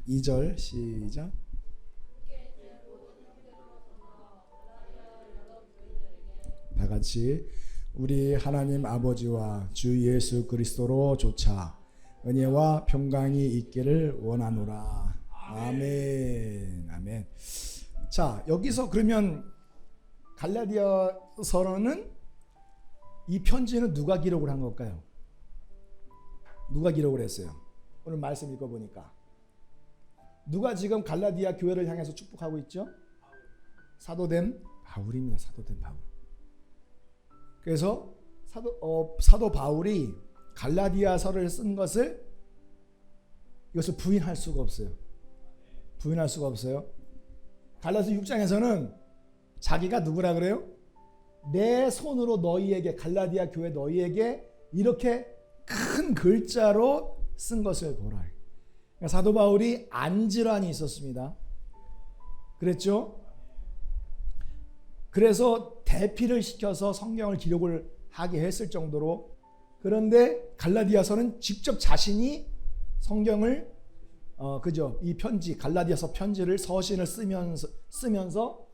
2절 시작. 다 같이 우리 하나님 아버지와 주 예수 그리스도로 조차 은혜와 평강이 있기를 원하노라. 아멘. 아멘. 자, 여기서 그러면 갈라디아서는 이 편지는 누가 기록을 한 걸까요? 누가 기록을 했어요? 오늘 말씀 읽어보니까 누가 지금 갈라디아 교회를 향해서 축복하고 있죠? 사도된 바울입니다. 사도된 바울. 그래서 사도 바울이 갈라디아서를 쓴 것을 이것을 부인할 수가 없어요. 부인할 수가 없어요. 갈라디아서 6장에서는 자기가 누구라 그래요? 내 손으로 너희에게, 갈라디아 교회 너희에게 이렇게 큰 글자로 쓴 것을 보라. 그러니까 사도 바울이 안질환이 있었습니다. 그랬죠? 그래서 대피를 시켜서 성경을 기록을 하게 했을 정도로, 그런데 갈라디아서는 직접 자신이 성경을 이 편지, 갈라디아서 편지를 서신을 쓰면서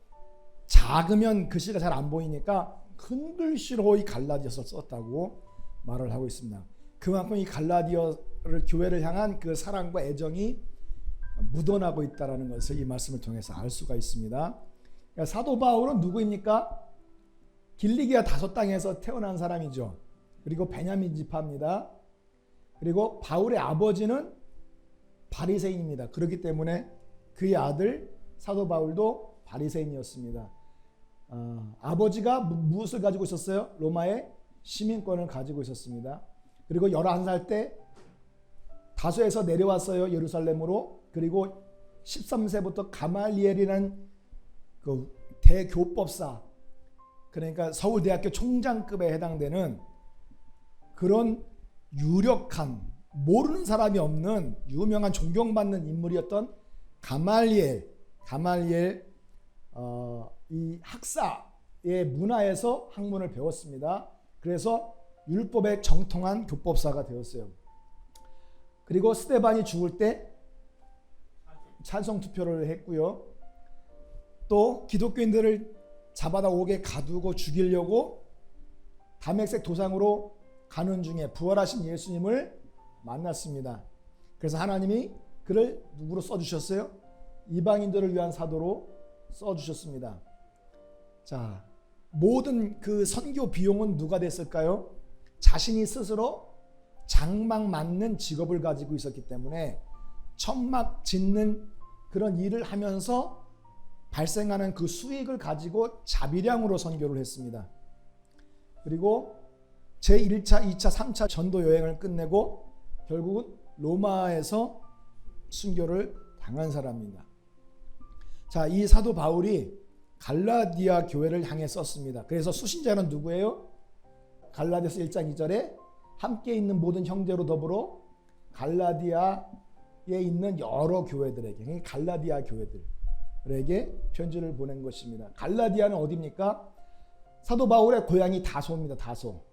작으면 글씨가 잘 안 보이니까 큰 글씨로 이 갈라디아서를 썼다고 말을 하고 있습니다. 그만큼 이 갈라디아를 교회를 향한 그 사랑과 애정이 묻어나고 있다는 것을 이 말씀을 통해서 알 수가 있습니다. 그러니까 사도 바울은 누구입니까? 길리기아 다섯 땅에서 태어난 사람이죠. 그리고 베냐민 지파입니다. 그리고 바울의 아버지는 바리새인입니다. 그렇기 때문에 그의 아들 사도 바울도 바리새인이었습니다. 아버지가 무엇을 가지고 있었어요? 로마의 시민권을 가지고 있었습니다. 그리고 11살 때 다소에서 내려왔어요. 예루살렘으로. 그리고 13세부터 가말리엘이라는 그 대교법사, 그러니까 서울대학교 총장급에 해당되는 그런 유력한, 모르는 사람이 없는 유명한 존경받는 인물이었던 가말리엘 이 학사의 문화에서 학문을 배웠습니다. 그래서 율법에 정통한 교법사가 되었어요. 그리고 스데반이 죽을 때 찬성 투표를 했고요. 또 기독교인들을 잡아다 옥에 가두고 죽이려고 담액색 도상으로 가는 중에 부활하신 예수님을 만났습니다. 그래서 하나님이 그를 누구로 써주셨어요? 이방인들을 위한 사도로 써주셨습니다. 자, 모든 그 선교 비용은 누가 됐을까요? 자신이 스스로 장막 맡는 직업을 가지고 있었기 때문에 천막 짓는 그런 일을 하면서 발생하는 그 수익을 가지고 자비량으로 선교를 했습니다. 그리고 제1차, 2차, 3차 전도 여행을 끝내고 결국은 로마에서 순교를 당한 사람입니다. 자, 이 사도 바울이 갈라디아 교회를 향해 썼습니다. 그래서 수신자는 누구예요? 갈라디아서 1장 2절에 함께 있는 모든 형제로 더불어 갈라디아에 있는 여러 교회들에게, 갈라디아 교회들에게 편지를 보낸 것입니다. 갈라디아는 어디입니까? 사도 바울의 고향이 다소입니다. 다소.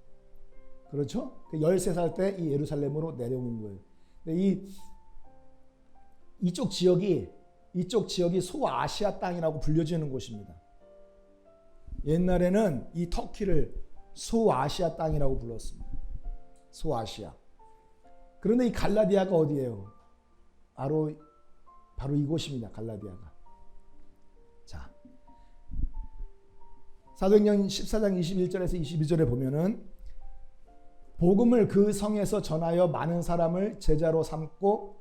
그렇죠? 13살 때 이 예루살렘으로 내려온 거예요. 근데 이쪽 지역이 소아시아 땅이라고 불려지는 곳입니다. 옛날에는 이 터키를 소아시아 땅이라고 불렀습니다. 소아시아. 그런데 이 갈라디아가 어디예요? 바로 이곳입니다. 갈라디아가. 자, 사도행전 14장 21절에서 22절에 보면은 복음을 그 성에서 전하여 많은 사람을 제자로 삼고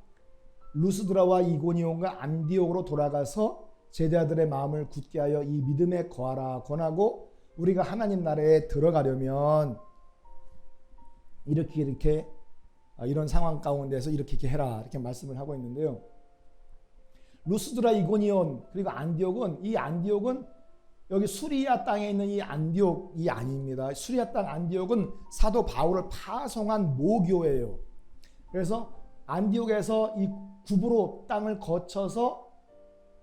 루스드라와 이고니온과 안디옥으로 돌아가서 제자들의 마음을 굳게 하여 이 믿음에 거하라 권하고, 우리가 하나님 나라에 들어가려면 이렇게 이런 상황 가운데서 이렇게 해라, 이렇게 말씀을 하고 있는데요. 루스드라, 이고니온, 그리고 안디옥은, 이 안디옥은 여기 수리아 땅에 있는 이 안디옥이 아닙니다. 수리아 땅 안디옥은 사도 바울을 파송한 모교예요. 그래서 안디옥에서 이 구브로 땅을 거쳐서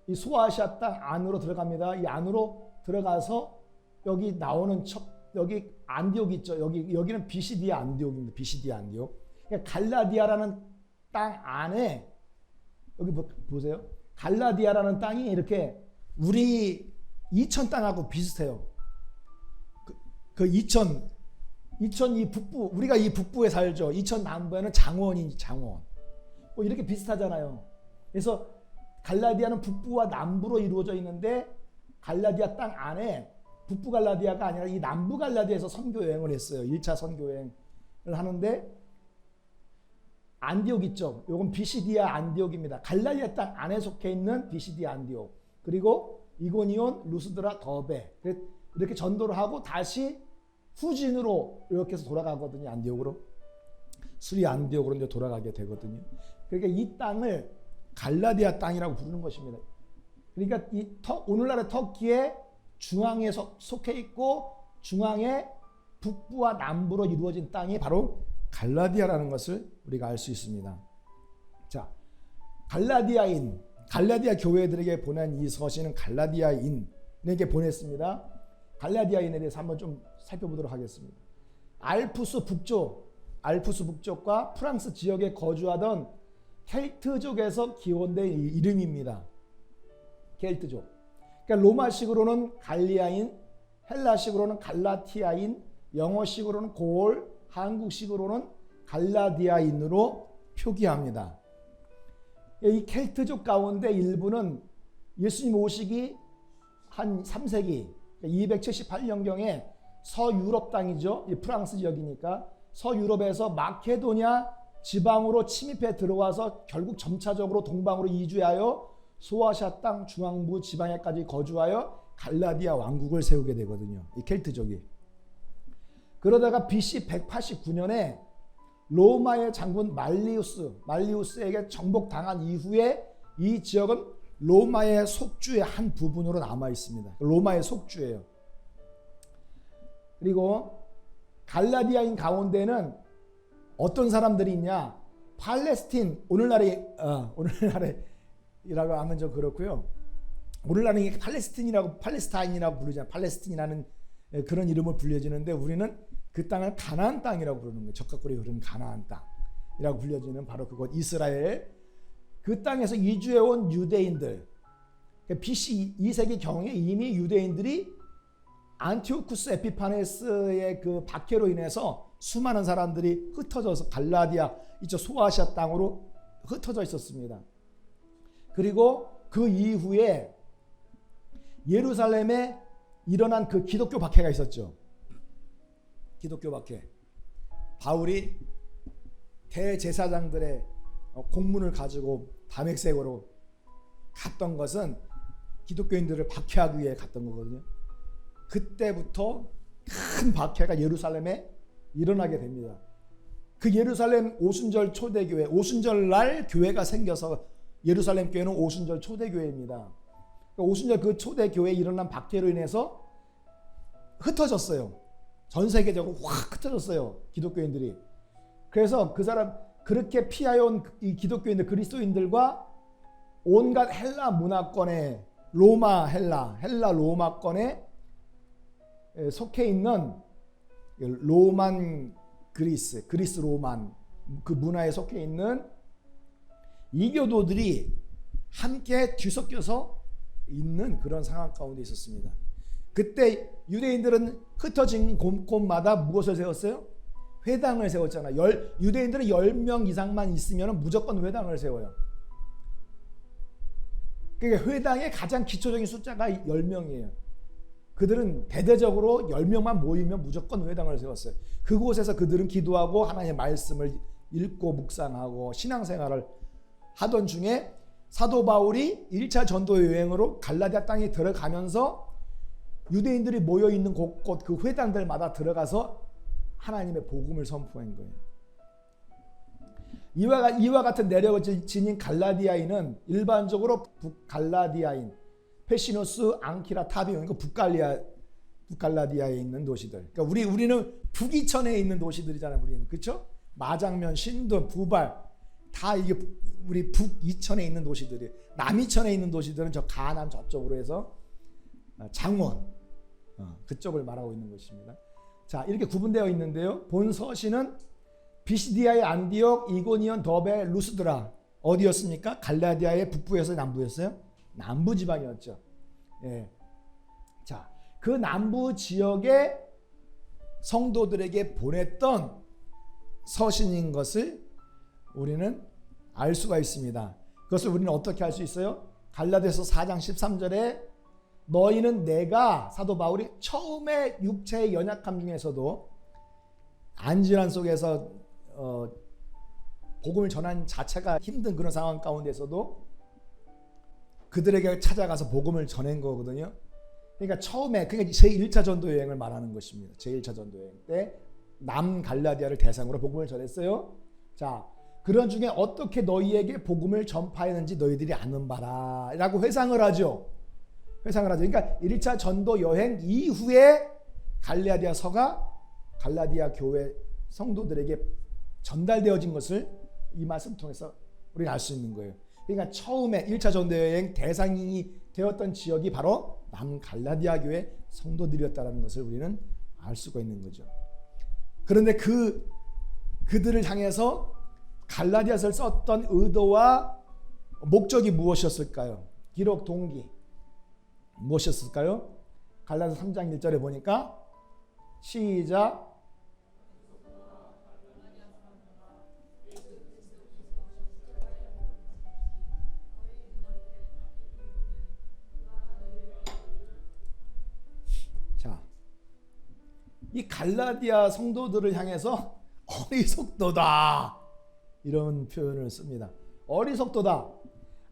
이 소아시아 땅 안으로 들어갑니다. 이 안으로 들어가서 여기 나오는 여기 안디옥 있죠. 여기는 비시디아 안디옥입니다. 비시디아 안디옥. 그러니까 갈라디아라는 땅 안에 여기 보세요. 갈라디아라는 땅이 이렇게 우리 이천 땅하고 비슷해요. 그 이천 이 북부, 우리가 이 북부에 살죠. 이천 남부에는 장원이 장원. 뭐 이렇게 비슷하잖아요. 그래서 갈라디아는 북부와 남부로 이루어져 있는데 갈라디아 땅 안에 북부 갈라디아가 아니라 이 남부 갈라디아에서 선교 여행을 했어요. 1차 선교 여행을 하는데 안디옥 있죠. 요건 비시디아 안디옥입니다. 갈라디아 땅 안에 속해 있는 비시디아 안디옥. 그리고 이고니온, 루스드라, 더베. 이렇게 전도를 하고 다시 후진으로 이렇게 해서 돌아가거든요. 안디옥으로. 수리 안디옥으로 이제 돌아가게 되거든요. 그러니까 이 땅을 갈라디아 땅이라고 부르는 것입니다. 그러니까 오늘날의 터키의 중앙에 속해 있고 중앙에 북부와 남부로 이루어진 땅이 바로 갈라디아라는 것을 우리가 알 수 있습니다. 자, 갈라디아 교회들에게 보낸 이 서신은 갈라디아인에게 보냈습니다. 갈라디아인에 대해서 한번 좀 살펴보도록 하겠습니다. 알프스 북쪽과 프랑스 지역에 거주하던 켈트족에서 기원된 이름입니다. 켈트족. 그러니까 로마식으로는 갈리아인, 헬라식으로는 갈라티아인, 영어식으로는 고올, 한국식으로는 갈라디아인으로 표기합니다. 이 켈트족 가운데 일부는 예수님 오시기 한 3세기 278년경에 서유럽 땅이죠. 프랑스 지역이니까 서유럽에서 마케도냐 지방으로 침입해 들어와서 결국 점차적으로 동방으로 이주하여 소아시아 땅 중앙부 지방에까지 거주하여 갈라디아 왕국을 세우게 되거든요. 이 켈트족이. 그러다가 BC 189년에 로마의 장군 말리우스에게 정복당한 이후에 이 지역은 로마의 속주의 한 부분으로 남아 있습니다. 로마의 속주예요. 그리고 갈라디아인 가운데는 어떤 사람들이 있냐? 팔레스틴, 오늘날이라고 하면 좀 그렇고요. 오늘날은 팔레스타인이라고 부르잖아요. 팔레스틴이라는 그런 이름을 불려지는데 우리는 그 땅을 가나안 땅이라고 부르는 거예요. 적각구리 흐르는 가나안 땅이라고 불려지는 바로 그곳 이스라엘. 그 땅에서 이주해온 유대인들. BC 2세기 경에 이미 유대인들이 안티오쿠스 에피파네스의 그 박해로 인해서 수많은 사람들이 흩어져서 갈라디아 이쪽 소아시아 땅으로 흩어져 있었습니다. 그리고 그 이후에 예루살렘에 일어난 그 기독교 박해가 있었죠. 기독교 박해. 바울이 대제사장들의 공문을 가지고 다메섹으로 갔던 것은 기독교인들을 박해하기 위해 갔던 거거든요. 그때부터 큰 박해가 예루살렘에 일어나게 됩니다. 그 예루살렘 오순절 초대교회, 오순절 날 교회가 생겨서 예루살렘 교회는 오순절 초대교회입니다. 그러니까 오순절 그 초대교회에 일어난 박해로 인해서 흩어졌어요. 전 세계적으로 확 흩어졌어요. 기독교인들이. 그래서 그 사람 그렇게 피하여온 이 기독교인들 그리스도인들과 온갖 헬라 문화권에 헬라 로마권에 속해 있는 로만 그리스 로만 그 문화에 속해 있는 이교도들이 함께 뒤섞여서 있는 그런 상황 가운데 있었습니다. 그때 유대인들은 흩어진 곳마다 무엇을 세웠어요? 회당을 세웠잖아요. 유대인들은 10명 이상만 있으면 무조건 회당을 세워요. 그러니까 회당의 가장 기초적인 숫자가 10명이에요. 그들은 대대적으로 10명만 모이면 무조건 회당을 세웠어요. 그곳에서 그들은 기도하고 하나님의 말씀을 읽고 묵상하고 신앙생활을 하던 중에 사도 바울이 1차 전도 여행으로 갈라디아 땅에 들어가면서 유대인들이 모여있는 곳곳 그 회당들마다 들어가서 하나님의 복음을 선포한 거예요. 이와 같은 내력을 지닌 갈라디아인은 일반적으로 북갈라디아인, 페시노스, 앙키라, 타비온, 북갈라디아에 있는 도시들. 그러니까 우리는 북이천에 있는 도시들이잖아요. 우리는 그렇죠? 마장면, 신돈, 부발 다 이게 우리 북이천에 있는 도시들이. 남이천에 있는 도시들은 저 가나안 저쪽으로 해서 장원 그쪽을 말하고 있는 것입니다. 자, 이렇게 구분되어 있는데요. 본 서신은 비시디아의 안디옥, 이고니온, 더베, 루스드라 어디였습니까? 갈라디아의 북부에서 남부였어요? 남부 지방이었죠. 예. 자, 그 남부 지역의 성도들에게 보냈던 서신인 것을 우리는 알 수가 있습니다. 그것을 우리는 어떻게 알 수 있어요? 갈라디아서 4장 13절에 너희는 내가 사도 바울이 처음에 육체의 연약함 중에서도 안질환 속에서 복음을 전하는 자체가 힘든 그런 상황 가운데서도 그들에게 찾아가서 복음을 전한 거거든요. 그러니까 처음에 그게 제1차 전도 여행을 말하는 것입니다. 제1차 전도 여행 때 남갈라디아를 대상으로 복음을 전했어요. 자, 그런 중에 어떻게 너희에게 복음을 전파했는지 너희들이 아는 바라 라고 회상을 하죠. 그러니까 1차 전도 여행 이후에 갈라디아서가 갈라디아 교회 성도들에게 전달되어진 것을 이 말씀 통해서 우리는 알 수 있는 거예요. 그러니까 처음에 1차 전도 여행 대상이 되었던 지역이 바로 남갈라디아 교회 성도들이었다는 것을 우리는 알 수가 있는 거죠. 그런데 그들을 향해서 갈라디아서를 썼던 의도와 목적이 무엇이었을까요? 기록 동기 무엇이었을까요? 갈라디아서 3장 1절에 보니까 시작. 자, 이 갈라디아 성도들을 향해서 어리석도다 이런 표현을 씁니다. 어리석도다.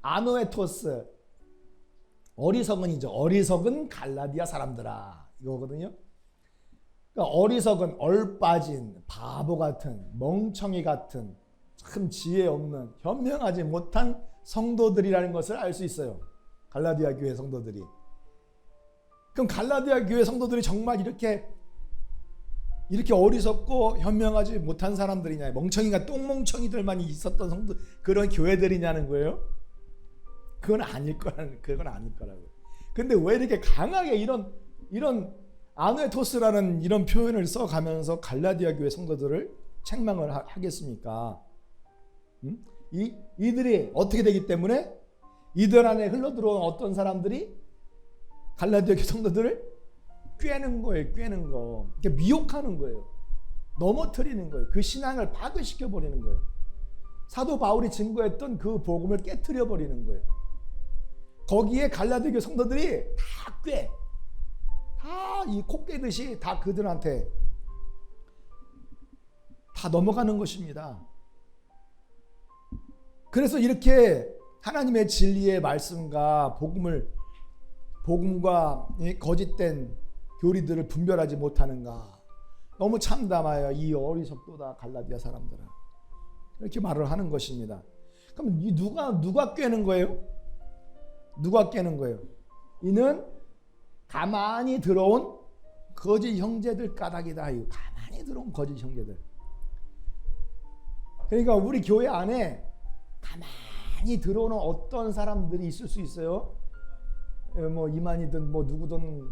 아노에토스. 어리석은이죠. 어리석은 갈라디아 사람들아 이거거든요. 그러니까 어리석은 얼빠진 바보 같은 멍청이 같은 참 지혜 없는 현명하지 못한 성도들이라는 것을 알 수 있어요. 갈라디아 교회 성도들이. 그럼 갈라디아 교회 성도들이 정말 이렇게 어리석고 현명하지 못한 사람들이냐, 멍청이가 똥멍청이들만 있었던 성도 그런 교회들이냐는 거예요. 그건 아닐 거라고. 근데 왜 이렇게 강하게 이런 아누에토스라는 이런 표현을 써가면서 갈라디아 교회 성도들을 책망을 하겠습니까? 이들이 어떻게 되기 때문에 이들 안에 흘러들어온 어떤 사람들이 갈라디아 교회 성도들을 꿰는 거예요. 꿰는 거. 미혹하는 거예요. 넘어뜨리는 거예요. 그 신앙을 파괴시켜 버리는 거예요. 사도 바울이 증거했던 그 복음을 깨트려 버리는 거예요. 거기에 갈라디아 교회 성도들이 다 다 이 콧깨듯이 다 그들한테 다 넘어가는 것입니다. 그래서 이렇게 하나님의 진리의 말씀과 복음과 거짓된 교리들을 분별하지 못하는가. 너무 참담하여 이 어리석도다 갈라디아 사람들아. 이렇게 말을 하는 것입니다. 그럼 누가 꿰는 거예요? 누가 깨는 거예요? 이는 가만히 들어온 거짓 형제들 까닭이다. 가만히 들어온 거짓 형제들. 그러니까 우리 교회 안에 가만히 들어오는 어떤 사람들이 있을 수 있어요. 뭐 이만이든 뭐 누구든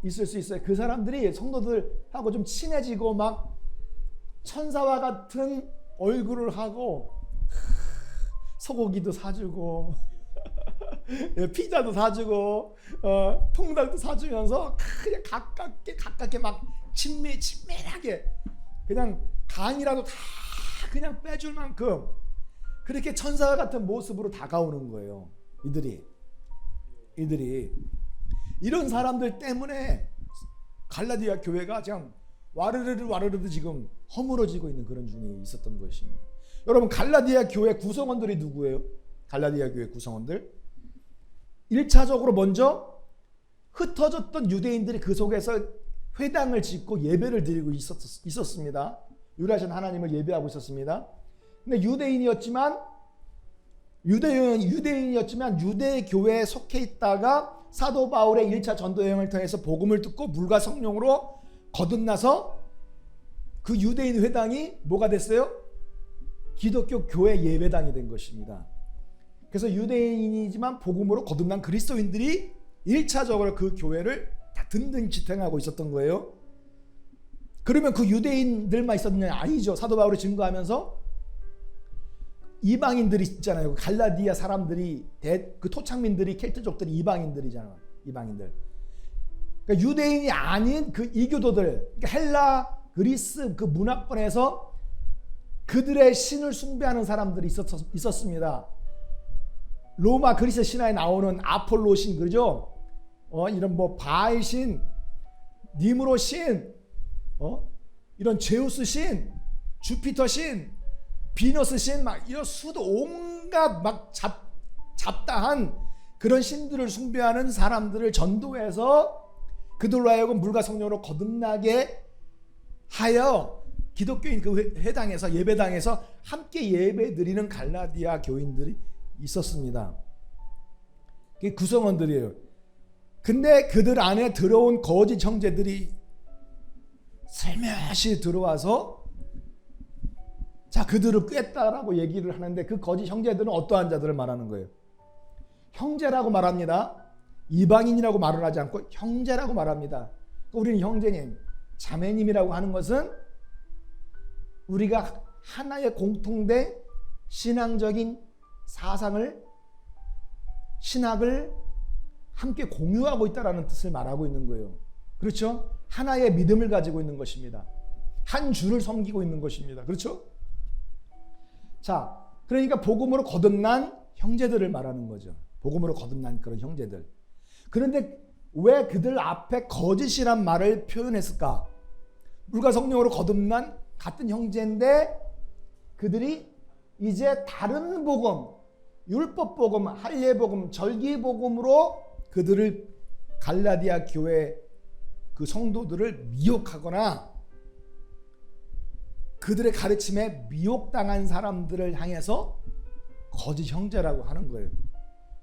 있을 수 있어요. 그 사람들이 성도들하고 좀 친해지고 막 천사와 같은 얼굴을 하고 소고기도 사주고 피자도 사주고 통닭도 사주면서 그냥 가깝게 막 친밀하게 그냥 간이라도 다 그냥 빼줄 만큼 그렇게 천사와 같은 모습으로 다가오는 거예요. 이들이 이런 사람들 때문에 갈라디아 교회가 그냥 와르르르 지금 허물어지고 있는 그런 중에 있었던 것입니다. 여러분, 갈라디아 교회 구성원들이 누구예요? 갈라디아 교회 구성원들 1차적으로 먼저 흩어졌던 유대인들이 그 속에서 회당을 짓고 예배를 드리고 있었습니다. 유일하신 하나님을 예배하고 있었습니다. 근데 유대인이었지만 유대 교회에 속해 있다가 사도 바울의 1차 전도 여행을 통해서 복음을 듣고 물과 성령으로 거듭나서 그 유대인 회당이 뭐가 됐어요? 기독교 교회 예배당이 된 것입니다. 그래서 유대인이지만 복음으로 거듭난 그리스도인들이 1차적으로 그 교회를 다 든든히 지탱하고 있었던 거예요. 그러면 그 유대인들만 있었느냐? 아니죠. 사도 바울이 증거하면서 이방인들이 있잖아요. 갈라디아 사람들이 그 토착민들이 켈트족들이 이방인들이잖아요. 이방인들. 그러니까 유대인이 아닌 그 이교도들, 그러니까 헬라, 그리스 그 문화권에서 그들의 신을 숭배하는 사람들이 있었습니다. 로마 그리스 신화에 나오는 아폴로 신, 그죠? 이런 뭐 바알 신, 니무로 신, 이런 제우스 신, 주피터 신, 비너스 신, 막 이런 수도 온갖 막 잡다한 그런 신들을 숭배하는 사람들을 전도해서 그들로 하여금 물과 성령으로 거듭나게 하여 기독교인 그 회당에서 예배당에서 함께 예배드리는 갈라디아 교인들이 있었습니다. 그게 구성원들이에요. 근데 그들 안에 들어온 거짓 형제들이 살며시 들어와서 자, 그들을 꿰었다라고 얘기를 하는데 그 거짓 형제들은 어떠한 자들을 말하는 거예요? 형제라고 말합니다. 이방인이라고 말을 하지 않고 형제라고 말합니다. 우리는 형제님, 자매님이라고 하는 것은 우리가 하나의 공통된 신앙적인 사상을, 신학을 함께 공유하고 있다는 뜻을 말하고 있는 거예요. 그렇죠? 하나의 믿음을 가지고 있는 것입니다. 한 주를 섬기고 있는 것입니다. 그렇죠? 자, 그러니까 복음으로 거듭난 형제들을 말하는 거죠. 복음으로 거듭난 그런 형제들. 그런데 왜 그들 앞에 거짓이란 말을 표현했을까? 물과 성령으로 거듭난 같은 형제인데 그들이 이제 다른 복음, 율법 복음, 할례 복음, 절기 복음으로 그들을 갈라디아 교회 그 성도들을 미혹하거나 그들의 가르침에 미혹당한 사람들을 향해서 거짓 형제라고 하는 거예요.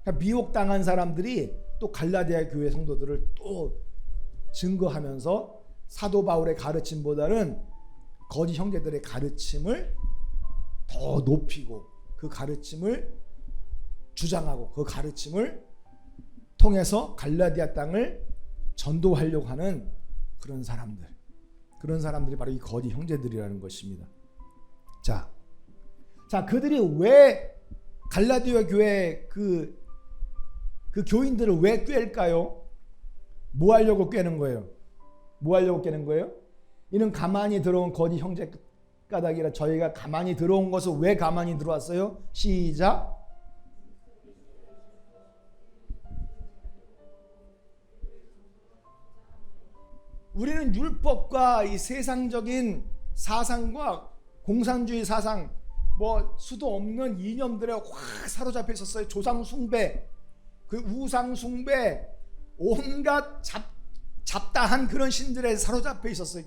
그러니까 미혹당한 사람들이 또 갈라디아 교회 성도들을 또 증거하면서 사도 바울의 가르침보다는 거짓 형제들의 가르침을 더 높이고 그 가르침을 주장하고 그 가르침을 통해서 갈라디아 땅을 전도하려고 하는 그런 사람들이 바로 이 거짓 형제들이라는 것입니다. 자, 그들이 왜 갈라디아 교회 그 교인들을 왜 꿰일까요? 뭐 하려고 꿰는 거예요? 이는 가만히 들어온 거짓 형제 까닭이라. 저희가 가만히 들어온 것은 왜 가만히 들어왔어요? 시작. 우리는 율법과 이 세상적인 사상과 공산주의 사상, 뭐 수도 없는 이념들에 확 사로잡혀 있었어요. 조상 숭배, 그 우상 숭배, 온갖 잡다한 그런 신들에 사로잡혀 있었어요.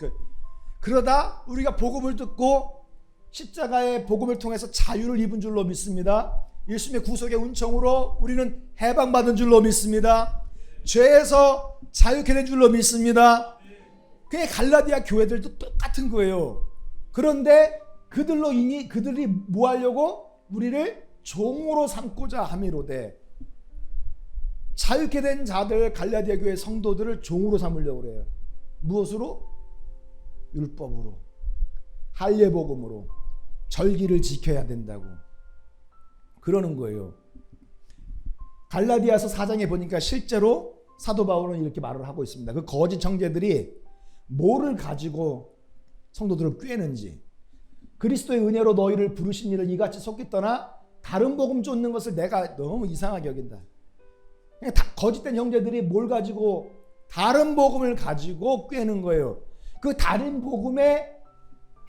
그러다 우리가 복음을 듣고 십자가의 복음을 통해서 자유를 입은 줄로 믿습니다. 예수님의 구속의 은총으로 우리는 해방받은 줄로 믿습니다. 죄에서 자유케 된 줄로 믿습니다. 그게 갈라디아 교회들도 똑같은 거예요. 그런데 그들이 뭐 하려고? 우리를 종으로 삼고자 함이로되. 자유케 된 자들, 갈라디아 교회 성도들을 종으로 삼으려고 그래요. 무엇으로? 율법으로, 할례 복음으로, 절기를 지켜야 된다고 그러는 거예요. 갈라디아서 4장에 보니까 실제로 사도 바울은 이렇게 말을 하고 있습니다. 그 거짓 형제들이 뭐를 가지고 성도들을 꿰는지. 그리스도의 은혜로 너희를 부르신 이를 이같이 속기 떠나 다른 복음 쫓는 것을 내가 너무 이상하게 여긴다. 그러니까 거짓된 형제들이 뭘 가지고, 다른 복음을 가지고 꿰는 거예요. 그 다른 복음의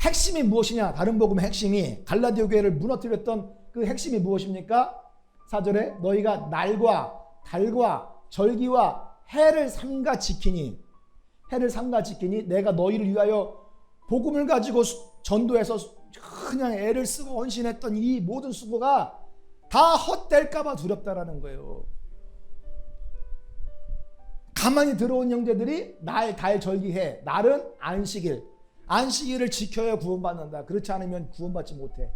핵심이 무엇이냐? 다른 복음의 핵심이, 갈라디아 교회를 무너뜨렸던 그 핵심이 무엇입니까? 4절에 너희가 날과 달과 절기와 해를 삼가 지키니 내가 너희를 위하여 복음을 가지고 전도해서 그냥 애를 쓰고 헌신했던 이 모든 수고가 다 헛될까봐 두렵다라는 거예요. 가만히 들어온 형제들이 날, 달, 절기, 해. 날은 안식일을 지켜야 구원받는다. 그렇지 않으면 구원받지 못해.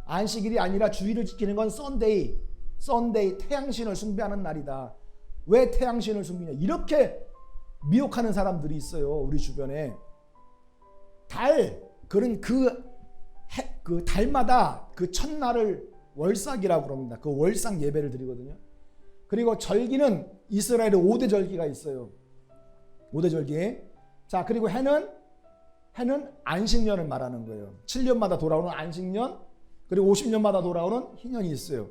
안식일이 아니라 주일을 지키는 건 썬데이, 태양신을 숭배하는 날이다. 왜 태양신을 숭배냐? 이렇게 미혹하는 사람들이 있어요. 우리 주변에. 그런 그 달마다 그 첫날을 월삭이라고 그럽니다. 그 월삭 예배를 드리거든요. 그리고 절기는 이스라엘에 5대 절기가 있어요. 5대 절기. 자, 그리고 해는 안식년을 말하는 거예요. 7년마다 돌아오는 안식년, 그리고 50년마다 돌아오는 희년이 있어요.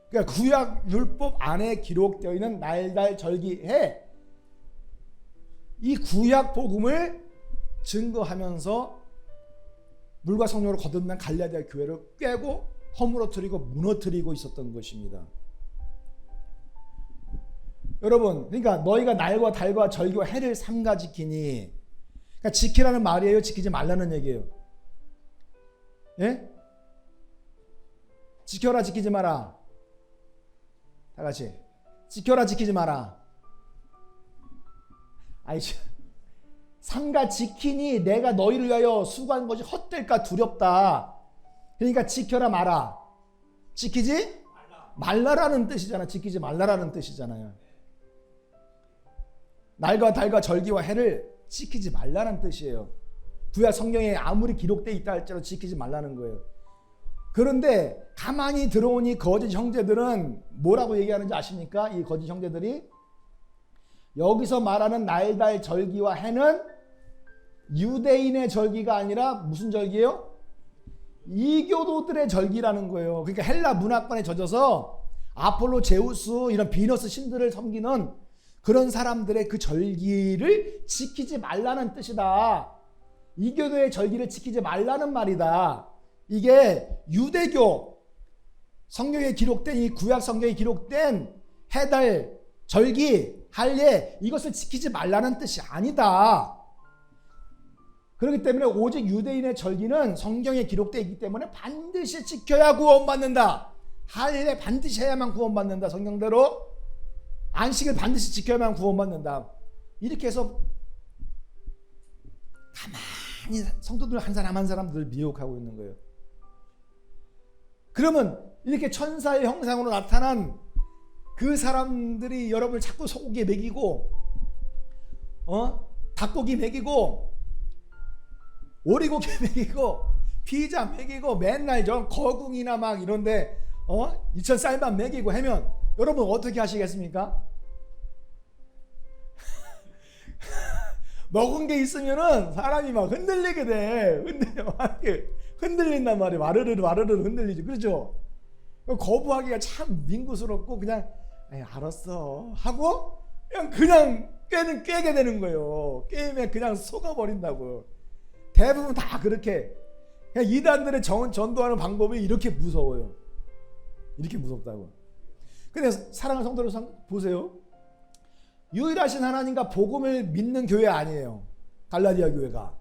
그러니까 구약 율법 안에 기록되어 있는 날, 달, 절기, 해, 이 구약 복음을 증거하면서 물과 성령으로 거듭난 갈라디아 교회를 꿰고 허물어뜨리고 무너뜨리고 있었던 것입니다. 여러분, 그러니까 너희가 날과 달과 절기와 해를 삼가 지키니, 그러니까 지키라는 말이에요, 지키지 말라는 얘기예요? 예? 지켜라, 지키지 마라. 다 같이 지켜라, 지키지 마라. 아이, 삼가 지키니 내가 너희를 위하여 수고한 것이 헛될까 두렵다. 그러니까 지켜라, 마라. 지키지 말라라는 뜻이잖아. 지키지 말라라는 뜻이잖아요. 날과 달과 절기와 해를 지키지 말라는 뜻이에요. 구약 성경에 아무리 기록되어 있다 할지라도 지키지 말라는 거예요. 그런데 가만히 들어온 이 거짓 형제들은 뭐라고 얘기하는지 아십니까? 이 거짓 형제들이 여기서 말하는 날, 달, 절기와 해는 유대인의 절기가 아니라 무슨 절기예요? 이교도들의 절기라는 거예요. 그러니까 헬라 문화권에 젖어서 아폴로, 제우스 이런 비너스 신들을 섬기는 그런 사람들의 그 절기를 지키지 말라는 뜻이다. 이교도의 절기를 지키지 말라는 말이다. 이게 유대교 성경에 기록된, 이 구약 성경에 기록된 해달, 절기, 할례, 이것을 지키지 말라는 뜻이 아니다. 그렇기 때문에 오직 유대인의 절기는 성경에 기록되어 있기 때문에 반드시 지켜야 구원받는다. 할례 반드시 해야만 구원받는다. 성경대로 안식을 반드시 지켜야만 구원받는다. 이렇게 해서 가만히 성도들 한 사람 한 사람들 미혹하고 있는 거예요. 그러면 이렇게 천사의 형상으로 나타난 그 사람들이 여러분을 자꾸 소고기 먹이고 닭고기 먹이고 오리고기 먹이고 피자 먹이고 맨날 저 거궁이나 막 이런데 이천 쌀만 먹이고 하면 여러분 어떻게 하시겠습니까? 먹은 게 있으면은 사람이 막 흔들리게 돼. 흔들린단 말이에요. 와르르 흔들리죠. 그렇죠? 거부하기가 참 민구스럽고 그냥 알았어 하고 그냥 꿰게 되는 거예요. 게임에 그냥 속아버린다고. 대부분 다 그렇게. 그냥 이단들의 전도하는 방법이 이렇게 무서워요. 이렇게 무섭다고. 근데 사랑하는 성도들 보세요. 유일하신 하나님과 복음을 믿는 교회 아니에요. 갈라디아 교회가.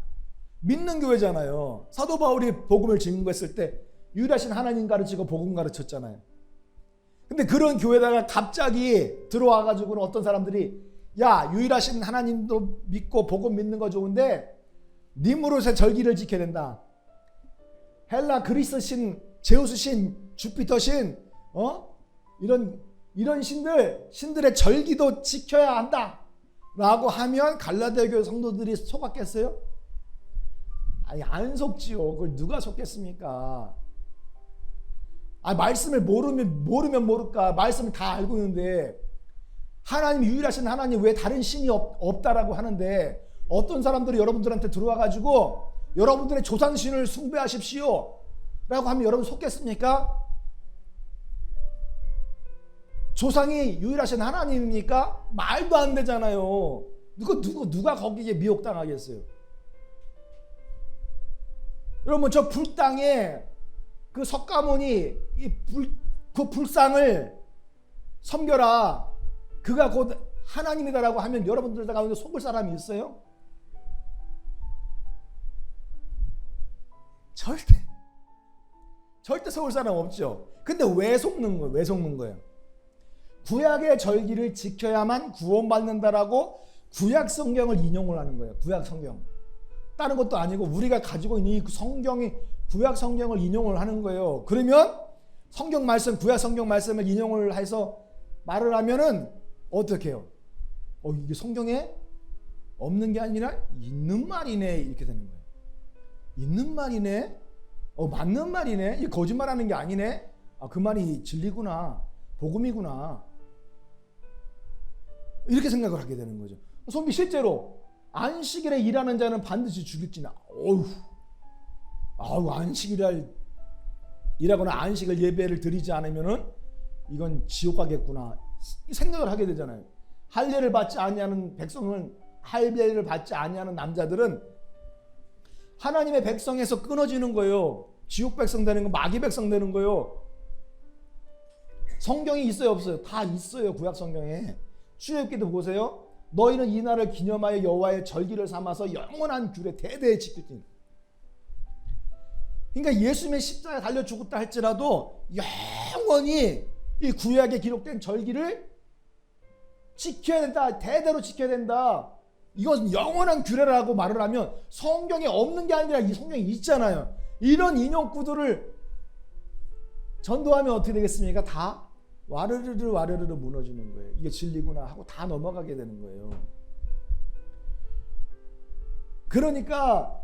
믿는 교회잖아요. 사도 바울이 복음을 증거했을 때 유일하신 하나님 가르치고 복음 가르쳤잖아요. 근데 그런 교회다가 갑자기 들어와가지고는 어떤 사람들이 야, 유일하신 하나님도 믿고 복음 믿는 거 좋은데 니무롯의 절기를 지켜야 된다. 헬라 그리스 신, 제우스 신, 주피터 신, 이런 신들의 절기도 지켜야 한다 라고 하면 갈라디아 교회 성도들이 속았겠어요? 아니, 안 속지요. 그걸 누가 속겠습니까? 말씀을 모르면 모를까. 말씀을 다 알고 있는데 하나님, 유일하신 하나님 왜 다른 신이 없다라고 하는데 어떤 사람들이 여러분들한테 들어와가지고 여러분들의 조상신을 숭배하십시오 라고 하면 여러분 속겠습니까? 조상이 유일하신 하나님입니까? 말도 안 되잖아요. 누가 거기에 미혹당하겠어요? 여러분, 저 불당에 그 석가모니 그 불상을 섬겨라. 그가 곧 하나님이다라고 하면 여러분들 가운데 속을 사람이 있어요? 절대 속을 사람 없죠. 근데 왜 속는 거예요? 왜 속는 거예요? 구약의 절기를 지켜야만 구원받는다라고 구약 성경을 인용을 하는 거예요. 구약 성경. 다른 것도 아니고 우리가 가지고 있는 이 성경이 구약 성경을 인용을 하는 거예요. 그러면 성경 말씀, 구약 성경 말씀을 인용을 해서 말을 하면은 어떻게 해요? 이게 성경에 없는 게 아니라 있는 말이네 이렇게 되는 거예요. 있는 말이네? 맞는 말이네? 이게 거짓말하는 게 아니네? 그 말이 진리구나, 복음이구나, 이렇게 생각을 하게 되는 거죠. 성경이 실제로 안식일에 일하는 자는 반드시 죽일지나, 안식일에 일하거나 안식을 예배를 드리지 않으면은 이건 지옥 가겠구나 생각을 하게 되잖아요. 할례를 받지 아니하는 백성은, 할례를 받지 아니하는 남자들은 하나님의 백성에서 끊어지는 거예요. 지옥 백성 되는 거, 마귀 백성 되는 거예요. 성경이 있어요, 없어요? 다 있어요. 구약 성경에. 출애굽기도 보세요. 너희는 이 날을 기념하여 여호와의 절기를 삼아서 영원한 규례 대대에 지킬지니. 그러니까 예수님의 십자가에 달려 죽었다 할지라도 영원히 이 구약에 기록된 절기를 지켜야 된다. 대대로 지켜야 된다. 이건 영원한 규례라고 말을 하면 성경에 없는 게 아니라 이 성경에 있잖아요. 이런 인용구들을 전도하면 어떻게 되겠습니까? 다 와르르르 무너지는 거예요. 이게 진리구나 하고 다 넘어가게 되는 거예요. 그러니까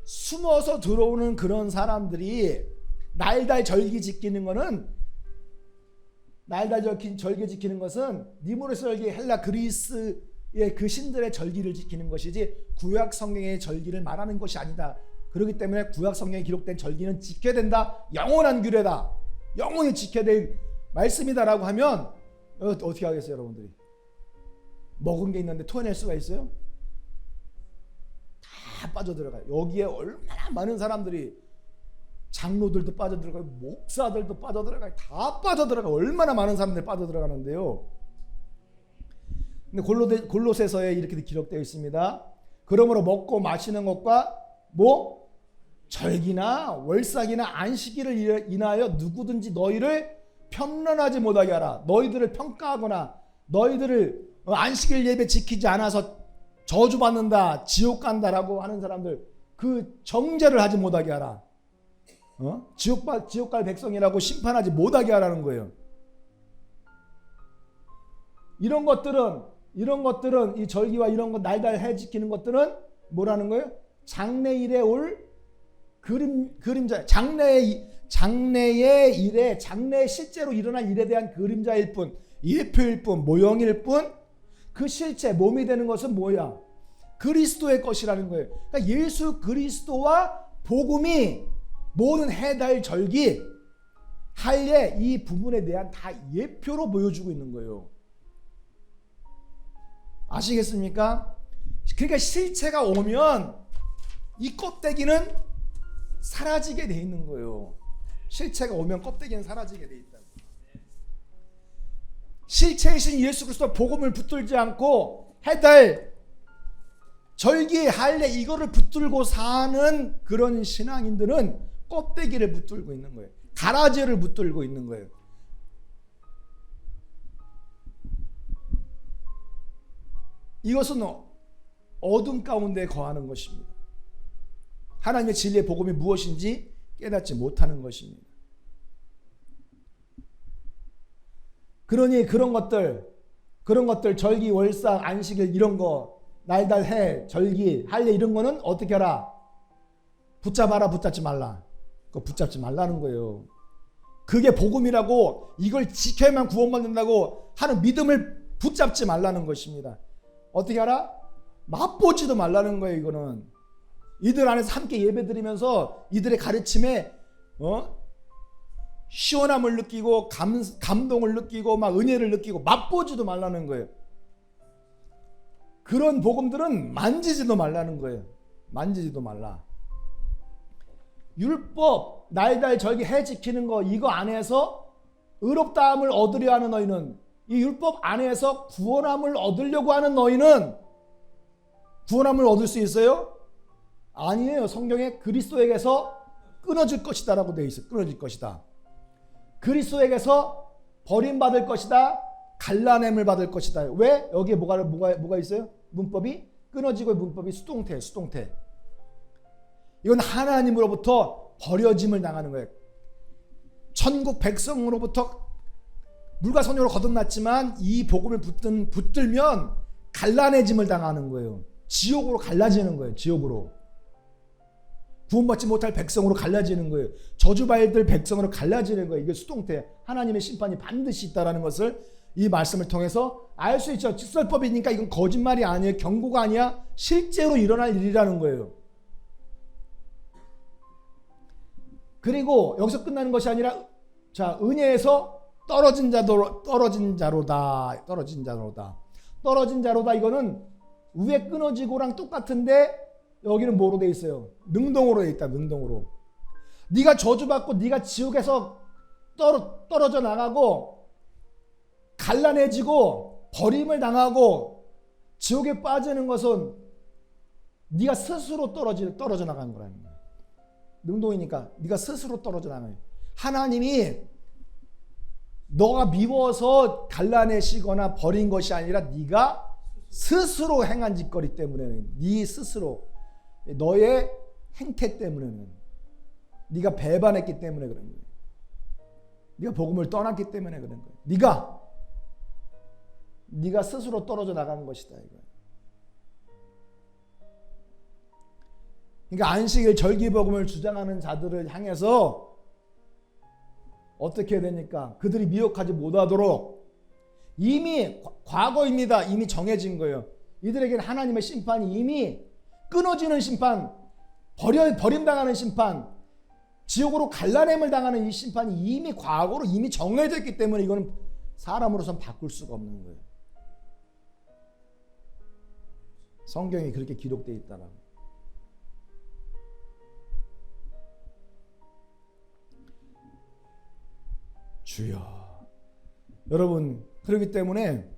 숨어서 들어오는 그런 사람들이 날달 절기 지키는 거는, 날달 절기 지키는 것은 니무르스 절기, 헬라 그리스의 그 신들의 절기를 지키는 것이지 구약 성경의 절기를 말하는 것이 아니다. 그렇기 때문에 구약 성경에 기록된 절기는 지켜야 된다. 영원한 규례다. 영원히 지켜야 될 말씀이다라고 하면 어떻게 하겠어요, 여러분들이? 먹은 게 있는데 토해낼 수가 있어요? 다 빠져들어가요. 여기에 얼마나 많은 사람들이, 장로들도 빠져들어가요, 목사들도 빠져들어가요, 다 빠져들어가요. 얼마나 많은 사람들이 빠져들어가는데요. 근데 골로새서에 이렇게 기록되어 있습니다. 그러므로 먹고 마시는 것과 절기나 월삭이나 안식일을 인하여 누구든지 너희를 편론하지 못하게 하라. 너희들을 평가하거나 너희들을 안식일 예배 지키지 않아서 저주받는다, 지옥 간다라고 하는 사람들, 그 정죄를 하지 못하게 하라. 지옥 갈 백성이라고 심판하지 못하게 하라는 거예요. 이런 것들은 이 절기와 이런 것 날달 해 지키는 것들은 뭐라는 거예요? 장래일에 올 그림자, 장래의 일에, 장래에 실제로 일어날 일에 대한 그림자일 뿐, 예표일 뿐, 모형일 뿐, 그 실체, 몸이 되는 것은 뭐야? 그리스도의 것이라는 거예요. 그러니까 예수 그리스도와 복음이 모든 해달 절기, 할례, 이 부분에 대한 다 예표로 보여주고 있는 거예요. 아시겠습니까? 그러니까 실체가 오면 이 껍데기는 사라지게 돼 있는 거예요. 실체가 오면 껍데기는 사라지게 돼 있다고. 실체이신 예수 그리스도 복음을 붙들지 않고 해달, 절기, 할례 이거를 붙들고 사는 그런 신앙인들은 껍데기를 붙들고 있는 거예요. 가라지를 붙들고 있는 거예요. 이것은 어둠 가운데 거하는 것입니다. 하나님의 진리의 복음이 무엇인지 깨닫지 못하는 것입니다. 그러니 그런 것들 절기, 월삭, 안식일 이런 거, 날달, 해, 절기, 할례 이런 거는 어떻게 하라? 붙잡아라, 붙잡지 말라. 그거 붙잡지 말라는 거예요. 그게 복음이라고, 이걸 지켜야만 구원받는다고 하는 믿음을 붙잡지 말라는 것입니다. 어떻게 하라? 맛보지도 말라는 거예요. 이거는 이들 안에서 함께 예배드리면서 이들의 가르침에 시원함을 느끼고 감동을 느끼고 막 은혜를 느끼고 맛보지도 말라는 거예요. 그런 복음들은 만지지도 말라는 거예요. 만지지도 말라. 율법, 날달, 절기, 해 지키는 거, 이거 안에서 의롭다함을 얻으려 하는 너희는, 이 율법 안에서 구원함을 얻으려고 하는 너희는 구원함을 얻을 수 있어요? 아니에요. 성경에 그리스도에게서 끊어질 것이다 라고 되어 있어요. 끊어질 것이다. 그리스도에게서 버림받을 것이다. 갈라냄을 받을 것이다. 왜? 여기에 뭐가 있어요? 문법이 끊어지고, 문법이 수동태. 이건 하나님으로부터 버려짐을 당하는 거예요. 천국 백성으로부터 물과 성령으로 거듭났지만 이 복음을 붙들면 갈라내짐을 당하는 거예요. 지옥으로 갈라지는 거예요. 지옥으로. 구원받지 못할 백성으로 갈라지는 거예요. 저주받을 백성으로 갈라지는 거예요. 이게 수동태 하나님의 심판이 반드시 있다라는 것을 이 말씀을 통해서 알 수 있죠. 직설법이니까 이건 거짓말이 아니에요. 경고가 아니야. 실제로 일어날 일이라는 거예요. 그리고 여기서 끝나는 것이 아니라 자, 은혜에서 떨어진 자로다. 이거는 위에 끊어지고랑 똑같은데 여기는 뭐로 돼 있어요? 능동으로 돼 있다. 능동으로. 네가 저주받고 네가 지옥에서 떨어져 나가고 갈라내지고 버림을 당하고 지옥에 빠지는 것은 네가 스스로 떨어져 나가는 거라는 거예요. 능동이니까 네가 스스로 떨어져 나가요. 하나님이 너가 미워서 갈라내시거나 버린 것이 아니라 네가 스스로 행한 짓거리 때문에는, 네 스스로 너의 행태 때문에는, 네가 배반했기 때문에 그런 거예요. 네가 복음을 떠났기 때문에 그런 거예요. 네가 스스로 떨어져 나가는 것이다 이거예요. 그러니까 안식일 절기복음을 주장하는 자들을 향해서 어떻게 해야 되니까 그들이 미혹하지 못하도록 이미 과거입니다. 이미 정해진 거예요. 이들에게는 하나님의 심판이 이미 끊어지는 심판, 버림당하는 심판, 지옥으로 갈라냄을 당하는 이 심판이 이미 과거로 이미 정해져 있기 때문에 이거는 사람으로선 바꿀 수가 없는 거예요. 성경이 그렇게 기록되어 있다라고. 주여. 여러분, 그렇기 때문에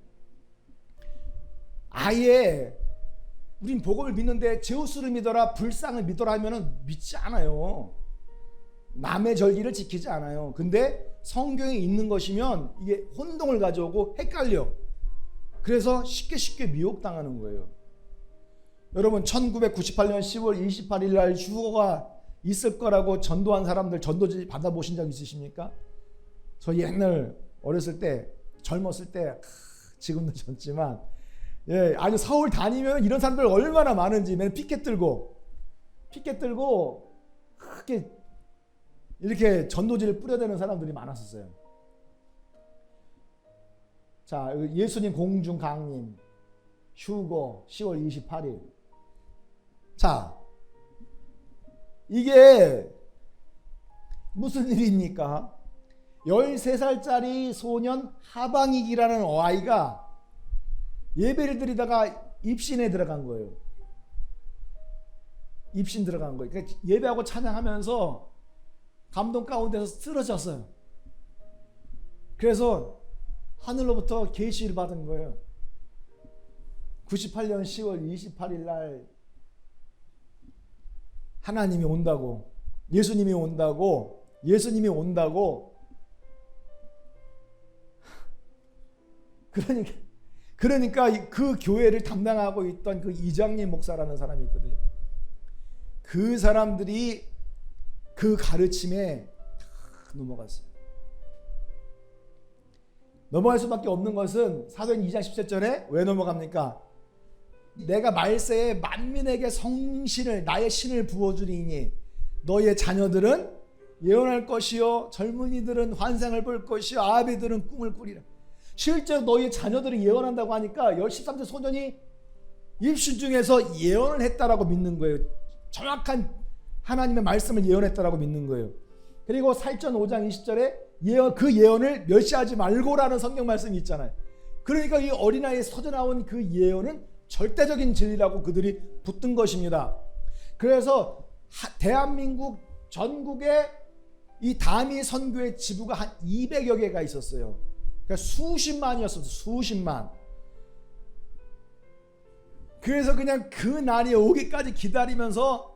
아예 우린 복음을 믿는데 제우스를 믿어라, 불상을 믿어라 하면은 믿지 않아요. 남의 절기를 지키지 않아요. 근데 성경에 있는 것이면 이게 혼동을 가져오고 헷갈려. 그래서 쉽게 미혹당하는 거예요. 여러분, 1998년 10월 28일 날 휴거가 있을 거라고 전도한 사람들 전도지 받아보신 적 있으십니까? 저 옛날 어렸을 때, 젊었을 때, 지금도 젊지만, 아니 서울 다니면 이런 사람들 얼마나 많은지, 맨 피켓 들고 크게 이렇게 전도지를 뿌려대는 사람들이 많았었어요. 자, 예수님 공중 강림 휴거 10월 28일. 자, 이게 무슨 일입니까? 13살짜리 소년 하방익이라는 아이가 예배를 드리다가 입신에 들어간 거예요. 입신 들어간 거예요. 그러니까 예배하고 찬양하면서 감동 가운데서 쓰러졌어요. 그래서 하늘로부터 계시를 받은 거예요. 98년 10월 28일 날 하나님이 온다고, 예수님이 온다고. 그러니까 그 교회를 담당하고 있던 그 이장님 목사라는 사람이 있거든요. 그 사람들이 그 가르침에 넘어갔어요. 넘어갈 수밖에 없는 것은 사도행 2장 17절에 왜 넘어갑니까? 내가 말세에 만민에게 성신을, 나의 신을 부어주리니 너의 자녀들은 예언할 것이요, 젊은이들은 환상을 볼 것이요, 아비들은 꿈을 꾸리라. 실제로 너희 자녀들이 예언한다고 하니까 13세 소년이 입신 중에서 예언을 했다라고 믿는 거예요. 정확한 하나님의 말씀을 예언했다라고 믿는 거예요. 그리고 사도행전 5장 20절에 그 예언을 멸시하지 말고라는 성경 말씀이 있잖아요. 그러니까 이 어린아이에 서져 나온 그 예언은 절대적인 진리라고 그들이 붙든 것입니다. 그래서 대한민국 전국에 이 다미 선교의 지부가 한 200여 개가 있었어요. 그러니까 수십만이었어요. 수십만. 그래서 그냥 그 날이 오기까지 기다리면서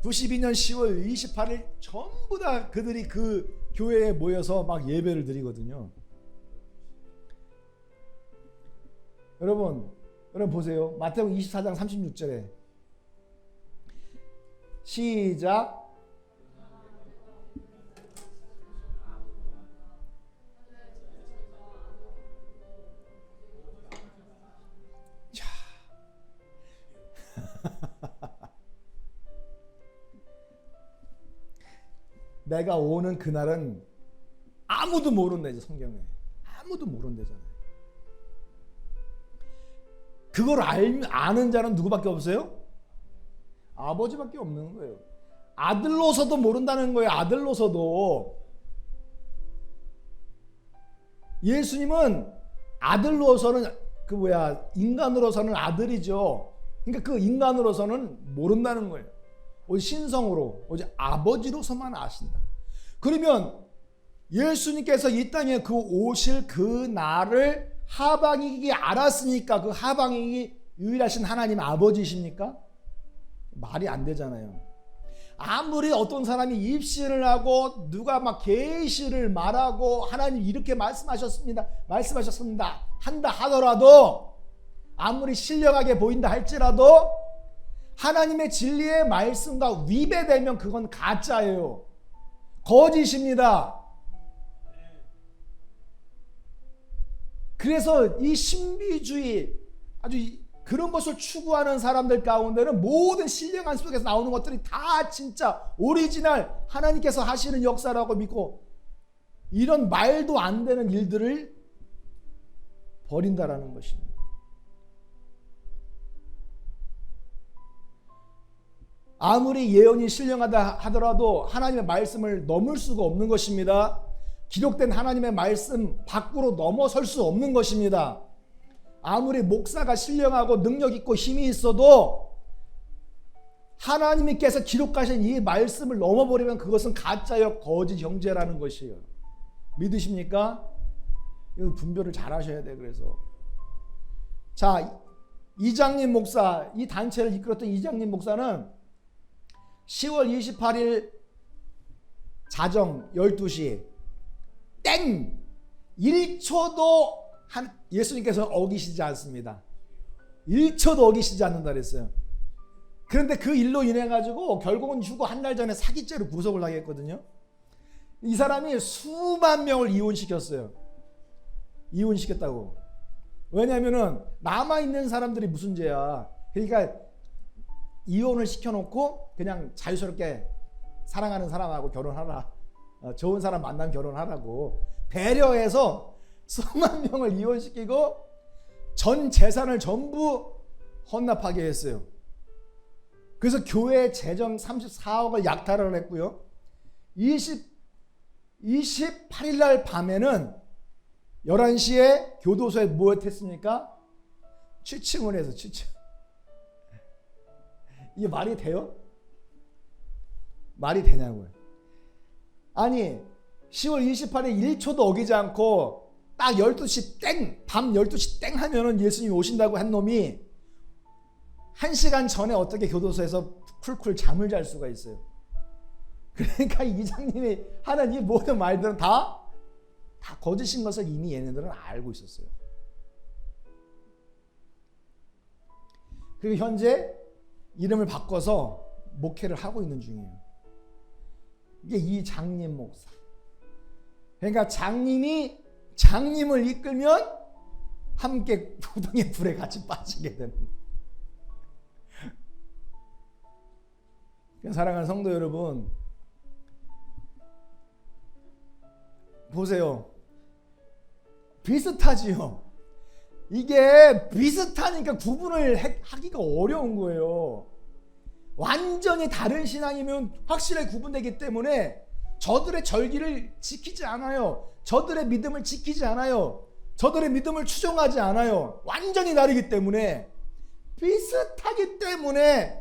92년 10월 28일 전부 다 그들이 그 교회에 모여서 막 예배를 드리거든요. 여러분 보세요. 마태복음 24장 36절에 시작. 내가 오는 그날은 아무도 모른다죠. 성경에 아무도 모른다잖아요. 그걸 아는 자는 누구밖에 없어요? 아버지밖에 없는 거예요. 아들로서도 모른다는 거예요. 아들로서도. 예수님은 아들로서는 인간으로서는 아들이죠. 그러니까 그 인간으로서는 모른다는 거예요. 오직 신성으로, 오직 아버지로서만 아신다. 그러면 예수님께서 이 땅에 오실 그 날을 하방이기 알았으니까 그 하방이기 유일하신 하나님 아버지십니까? 말이 안 되잖아요. 아무리 어떤 사람이 입신을 하고 누가 막 계시를 말하고 하나님 이렇게 말씀하셨습니다 한다 하더라도, 아무리 신령하게 보인다 할지라도 하나님의 진리의 말씀과 위배되면 그건 가짜예요. 거짓입니다. 그래서 이 신비주의, 아주 그런 것을 추구하는 사람들 가운데는 모든 신령한 속에서 나오는 것들이 다 진짜 오리지널 하나님께서 하시는 역사라고 믿고, 이런 말도 안 되는 일들을 버린다라는 것입니다. 아무리 예언이 신령하다 하더라도 하나님의 말씀을 넘을 수가 없는 것입니다. 기록된 하나님의 말씀 밖으로 넘어설 수 없는 것입니다. 아무리 목사가 신령하고 능력 있고 힘이 있어도 하나님께서 기록하신 이 말씀을 넘어버리면 그것은 가짜요 거짓 형제라는 것이에요. 믿으십니까? 이 분별을 잘 하셔야 돼요. 그래서 자, 이장님 목사, 이 단체를 이끌었던 이장님 목사는 10월 28일 자정 12시 땡 1초도 예수님께서 어기시지 않습니다. 1초도 어기시지 않는다 그랬어요. 그런데 그 일로 인해 가지고 결국은 휴고 한 달 전에 사기죄로 구속을 하게 했거든요. 이 사람이 수만 명을 이혼시켰어요. 이혼시켰다고. 왜냐하면은 남아있는 사람들이 무슨 죄야. 그러니까 이혼을 시켜놓고 그냥 자유스럽게 사랑하는 사람하고 결혼하라, 좋은 사람 만나면 결혼하라고 배려해서 수만 명을 이혼시키고 전 재산을 전부 헌납하게 했어요. 그래서 교회 재정 34억을 약탈을 했고요. 28일 날 밤에는 11시에 교도소에 모였했습니까? 취침을 해서 취침. 이게 말이 돼요? 말이 되냐고요. 아니 10월 28일 1초도 어기지 않고 딱 12시 땡, 밤 12시 땡 하면은 예수님이 오신다고 한 놈이 1시간 전에 어떻게 교도소에서 쿨쿨 잠을 잘 수가 있어요. 그러니까 이장님이 하는 이 모든 말들은 다 거짓인 것을 이미 얘네들은 알고 있었어요. 그리고 현재 이름을 바꿔서 목회를 하고 있는 중이에요. 이게 이장님 목사. 그러니까 장님을 이끌면 함께 부동의 불에 같이 빠지게 되는. 사랑하는 성도 여러분, 보세요. 비슷하지요. 이게 비슷하니까 구분을 하기가 어려운 거예요. 완전히 다른 신앙이면 확실하게 구분되기 때문에 저들의 절기를 지키지 않아요. 저들의 믿음을 지키지 않아요. 저들의 믿음을 추종하지 않아요. 완전히 다르기 때문에, 비슷하기 때문에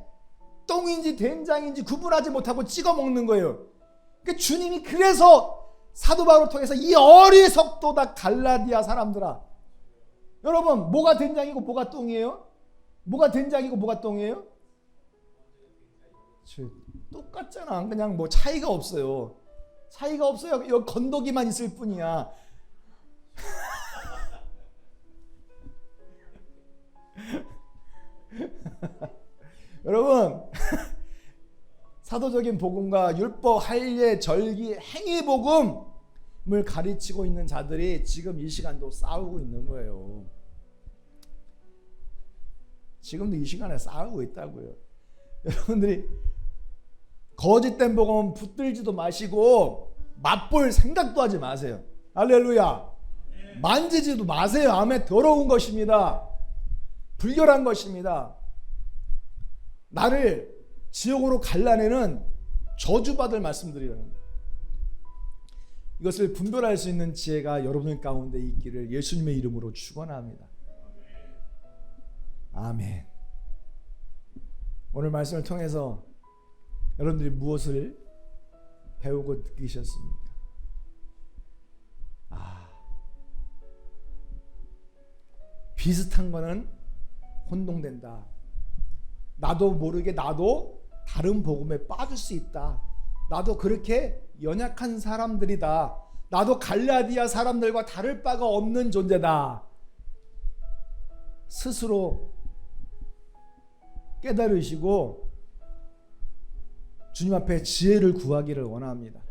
똥인지 된장인지 구분하지 못하고 찍어 먹는 거예요. 그러니까 주님이 그래서 사도 바울을 통해서 이 어리석도다 갈라디아 사람들아, 여러분 뭐가 된장이고 뭐가 똥이에요? 뭐가 된장이고 뭐가 똥이에요? 똑같잖아. 그냥 뭐 차이가 없어요. 차이가 없어요. 여기 건더기만 있을 뿐이야. 여러분 사도적인 복음과 율법, 할례, 절기, 행위 복음을 가르치고 있는 자들이 지금 이 시간도 싸우고 있는 거예요. 지금도 이 시간에 싸우고 있다고요. 여러분들이 거짓된 복음 붙들지도 마시고 맛볼 생각도 하지 마세요. 할렐루야. 만지지도 마세요. 아멘. 더러운 것입니다. 불결한 것입니다. 나를 지옥으로 갈라내는 저주받을 말씀들이라는 거예요. 이것을 분별할 수 있는 지혜가 여러분 가운데 있기를 예수님의 이름으로 축원합니다. 아멘. 오늘 말씀을 통해서 여러분들이 무엇을 배우고 느끼셨습니까? 비슷한 거는 혼동된다. 나도 모르게 나도 다른 복음에 빠질 수 있다. 나도 그렇게 연약한 사람들이다. 나도 갈라디아 사람들과 다를 바가 없는 존재다. 스스로 깨달으시고 주님 앞에 지혜를 구하기를 원합니다.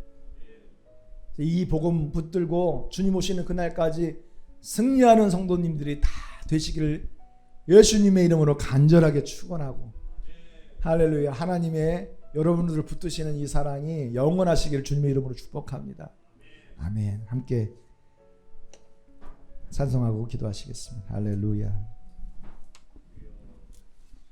이 복음 붙들고 주님 오시는 그날까지 승리하는 성도님들이 다 되시기를 예수님의 이름으로 간절하게 축원하고, 할렐루야. 하나님의 여러분들을 붙드시는 이 사랑이 영원하시기를 주님의 이름으로 축복합니다. 아멘. 함께 찬송하고 기도하시겠습니다. 할렐루야.